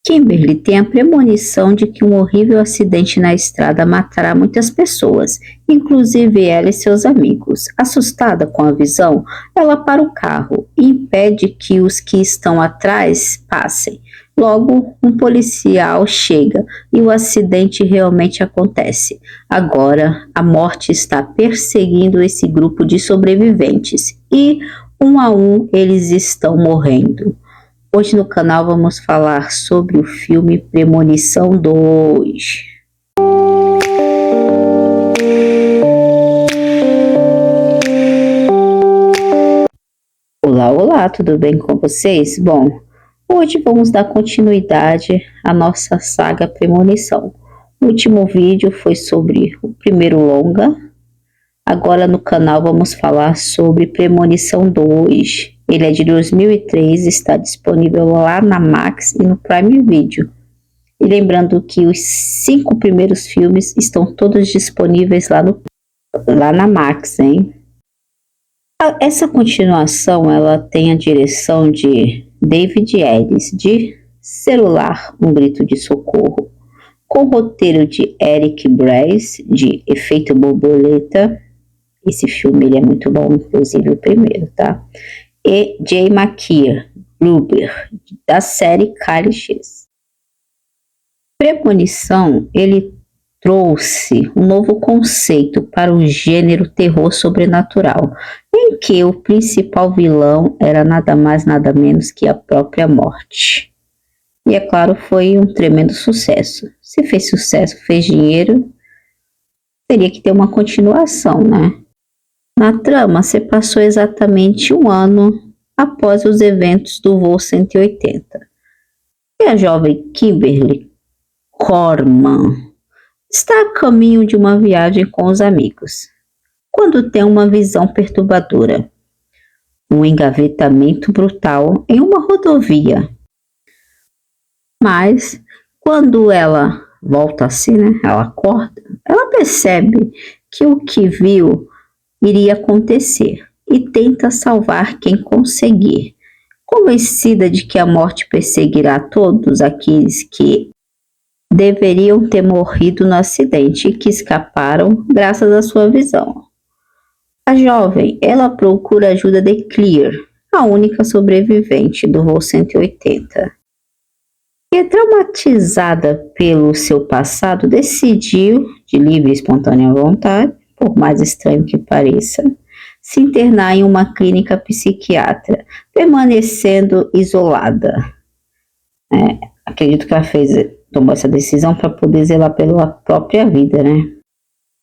Kimberly tem a premonição de que um horrível acidente na estrada matará muitas pessoas, inclusive ela e seus amigos. Assustada com a visão, ela para o carro e impede que os que estão atrás passem. Logo, um policial chega e o acidente realmente acontece. Agora, a morte está perseguindo esse grupo de sobreviventes e, um a um, eles estão morrendo. Hoje no canal vamos falar sobre o filme Premonição 2. Olá, tudo bem com vocês? Bom, hoje vamos dar continuidade à nossa saga Premonição. O último vídeo foi sobre o primeiro longa. Agora no canal vamos falar sobre Premonição 2. Ele é de 2003, está disponível lá na Max e no Prime Video. E lembrando que os 5 primeiros filmes estão todos disponíveis lá na Max, hein? Essa continuação ela tem a direção de David Ellis, de Celular, um Grito de Socorro, com roteiro de Eric Bryce, de Efeito Borboleta. Esse filme ele é muito bom, inclusive o primeiro, tá? E Jay McKeer, Gruber, da série Kali X. Premonição, ele trouxe um novo conceito para o gênero terror sobrenatural, em que o principal vilão era nada mais nada menos que a própria morte. E é claro, foi um tremendo sucesso. Se fez sucesso, fez dinheiro, teria que ter uma continuação, né? Na trama, se passou exatamente um ano após os eventos do voo 180. E a jovem Kimberly Corman está a caminho de uma viagem com os amigos, quando tem uma visão perturbadora. Um engavetamento brutal em uma rodovia. Mas, quando ela volta assim, né, ela acorda, ela percebe que o que viu iria acontecer e tenta salvar quem conseguir, convencida de que a morte perseguirá todos aqueles que deveriam ter morrido no acidente e que escaparam graças à sua visão. A jovem, ela procura a ajuda de Claire, a única sobrevivente do voo 180. E traumatizada pelo seu passado, decidiu, de livre e espontânea vontade, por mais estranho que pareça, se internar em uma clínica psiquiátrica, permanecendo isolada. Acredito que ela tomou essa decisão para poder zelar pela própria vida, né?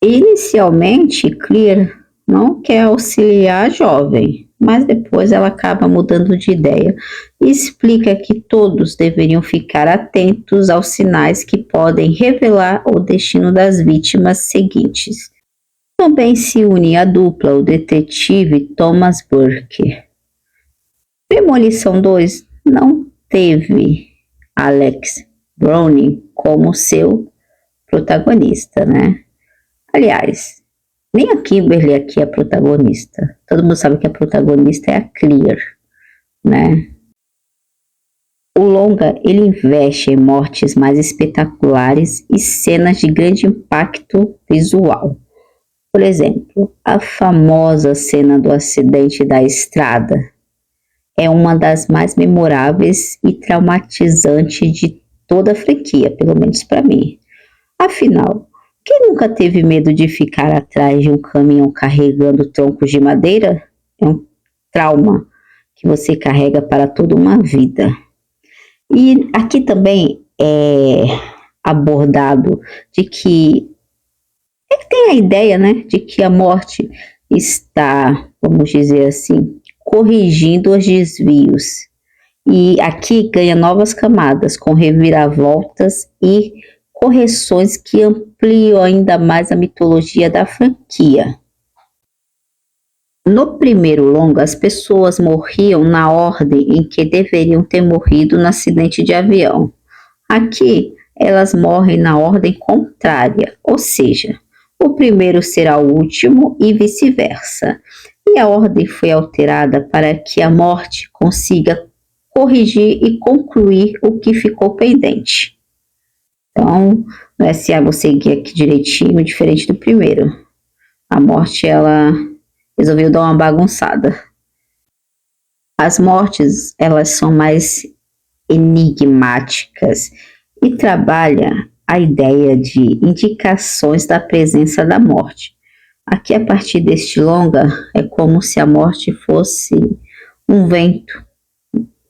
Inicialmente, Claire não quer auxiliar a jovem, mas depois ela acaba mudando de ideia e explica que todos deveriam ficar atentos aos sinais que podem revelar o destino das vítimas seguintes. Também se une à dupla o detetive Thomas Burke. Premonição 2 não teve Alex Browning como seu protagonista, né? Aliás, nem a Kimberly aqui é a protagonista. Todo mundo sabe que a protagonista é a Claire, né? O longa, ele investe em mortes mais espetaculares e cenas de grande impacto visual. Por exemplo, a famosa cena do acidente da estrada é uma das mais memoráveis e traumatizantes de toda a franquia, pelo menos para mim. Afinal, quem nunca teve medo de ficar atrás de um caminhão carregando troncos de madeira? É um trauma que você carrega para toda uma vida. E aqui também é abordado de que tem a ideia, né, de que a morte está, vamos dizer assim, corrigindo os desvios. E aqui ganha novas camadas, com reviravoltas e correções que ampliam ainda mais a mitologia da franquia. No primeiro longa, as pessoas morriam na ordem em que deveriam ter morrido no acidente de avião. Aqui, elas morrem na ordem contrária, ou seja, o primeiro será o último e vice-versa. E a ordem foi alterada para que a morte consiga corrigir e concluir o que ficou pendente. Então, não é se vou seguir aqui direitinho, diferente do primeiro. A morte, ela resolveu dar uma bagunçada. As mortes, elas são mais enigmáticas e trabalha a ideia de indicações da presença da morte. Aqui, a partir deste longa, é como se a morte fosse um vento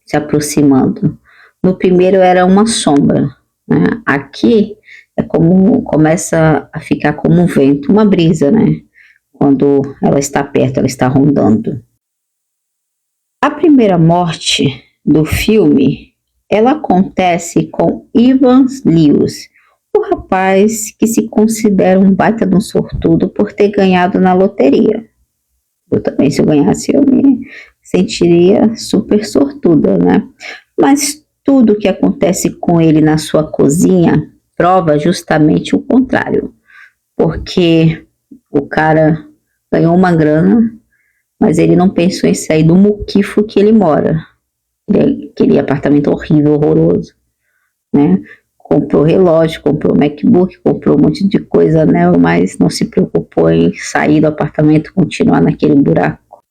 se aproximando. No primeiro era uma sombra, né? Aqui é como começa a ficar como um vento, uma brisa, né? Quando ela está perto, ela está rondando. A primeira morte do filme, ela acontece com Ivan Lewis, o rapaz que se considera um baita de um sortudo por ter ganhado na loteria. Eu também, se eu ganhasse, eu me sentiria super sortuda, né? Mas tudo que acontece com ele na sua cozinha prova justamente o contrário, porque o cara ganhou uma grana, mas ele não pensou em sair do muquifo que ele mora, aquele apartamento horrível, horroroso, né? Comprou relógio, comprou MacBook, comprou um monte de coisa, né? Mas não se preocupou em sair do apartamento, continuar naquele buraco.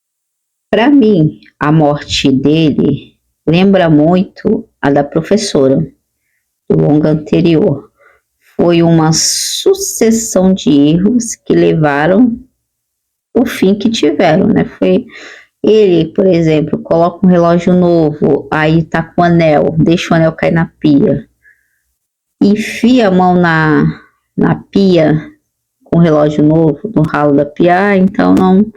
Para mim, a morte dele lembra muito a da professora do longa anterior. Foi uma sucessão de erros que levaram o fim que tiveram, né? Foi ele, por exemplo, coloca um relógio novo, aí tá com o anel, deixa o anel cair na pia, enfia a mão na pia com o relógio novo, no ralo da pia, então não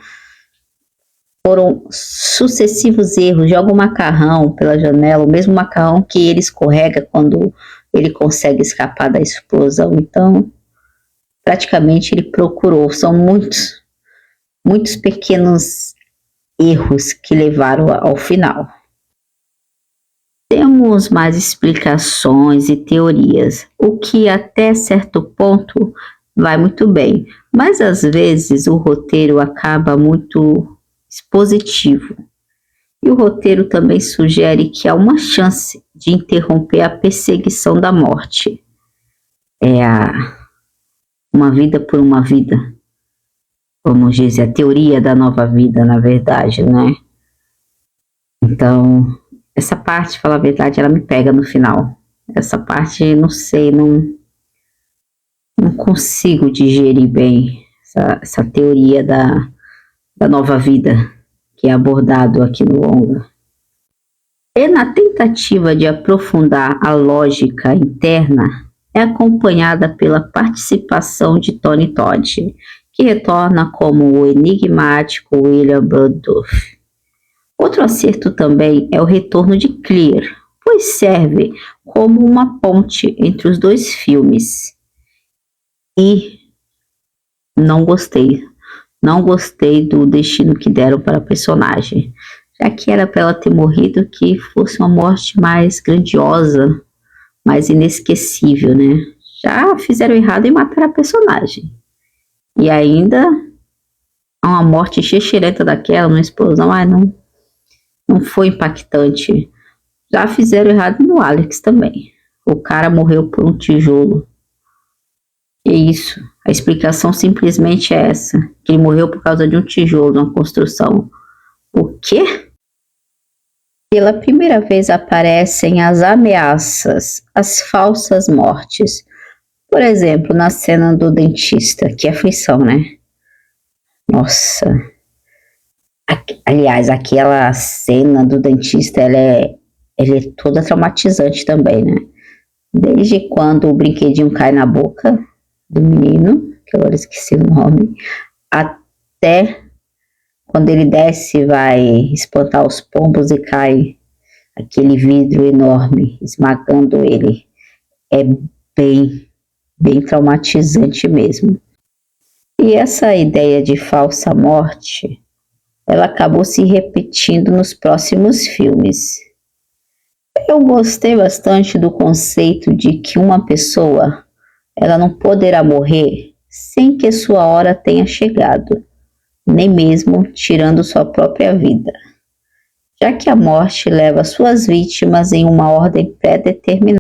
foram sucessivos erros, joga o macarrão pela janela, o mesmo macarrão que ele escorrega quando ele consegue escapar da explosão, então praticamente ele procurou, são muitos pequenos erros que levaram ao final. Temos mais explicações e teorias, o que até certo ponto vai muito bem, mas às vezes o roteiro acaba muito expositivo. E o roteiro também sugere que há uma chance de interromper a perseguição da morte. Uma vida por uma vida. Vamos dizer, a teoria da nova vida, na verdade, né? Então, essa parte, falar a verdade, ela me pega no final. Essa parte, não sei, não consigo digerir bem essa teoria da nova vida que é abordado aqui no longa. E na tentativa de aprofundar a lógica interna, é acompanhada pela participação de Tony Todd, que retorna como o enigmático William Randolph. Outro acerto também é o retorno de Clear, pois serve como uma ponte entre os dois filmes. E não gostei do destino que deram para a personagem, já que era para ela ter morrido, que fosse uma morte mais grandiosa, mais inesquecível, né? Já fizeram errado em matar a personagem. E ainda uma morte xixireta daquela, uma explosão, não foi impactante. Já fizeram errado no Alex também. O cara morreu por um tijolo. É isso. A explicação simplesmente é essa. Que ele morreu por causa de um tijolo na construção. O quê? Pela primeira vez aparecem as ameaças, as falsas mortes. Por exemplo, na cena do dentista. Que aflição, né? Nossa. Aliás, aquela cena do dentista, ela é toda traumatizante também, né? Desde quando o brinquedinho cai na boca do menino, que agora esqueci o nome, até quando ele desce e vai espantar os pombos e cai aquele vidro enorme esmagando ele. É bem traumatizante mesmo. E essa ideia de falsa morte, ela acabou se repetindo nos próximos filmes. Eu gostei bastante do conceito de que uma pessoa, ela não poderá morrer sem que sua hora tenha chegado, nem mesmo tirando sua própria vida. já que a morte leva suas vítimas em uma ordem pré-determinada.